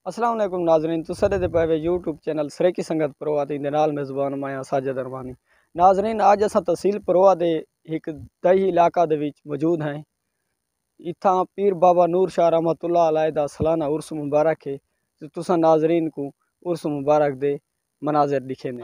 अस्सलाम वालेकुम नाजरीन तुसां दे पे यूट्यूब चैनल सरेकी संगत परोआ दे नाल मेज़बान मैं साजिद अरमानी। नाजरीन आज असां तहसील परोआ दे एक दही इलाका दे विच मौजूद हैं। इत्थां पीर बाबा नूर शाह रहमतुल्लाह अलैह दा सालाना उर्स मुबारक है। तो तुसां नाजरीन को उर्स मुबारक दे मनाज़िर दिखे ने।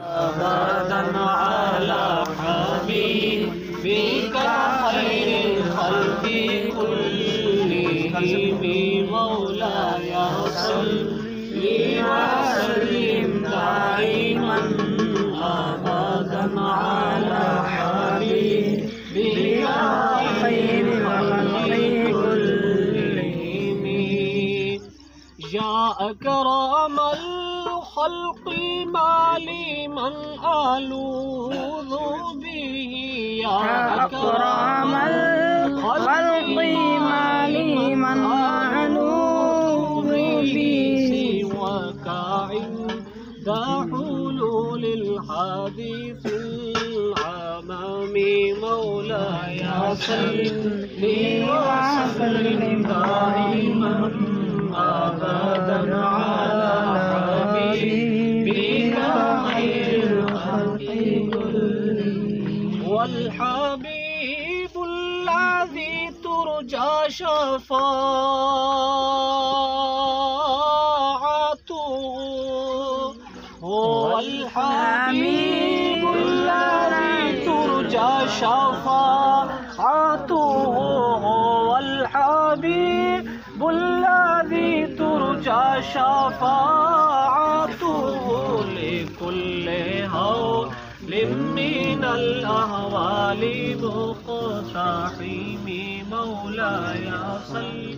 या अकरम الخلق माली मन आलूज़ु बिही या अकरम الخلق माली मन आलूज़ु बिही वकाइंद हुलूल الحديث العمام مولاي صلي وسلم دائما أبدا على حبيبك خير الخلق كلهم والحبيب الذي ترجى شفاعته هو الحبيب الذي ترجى شفاعته هو الحبيب الذي ترجى شفاعته لكل هول من الأهوال مقتحم مولاي صل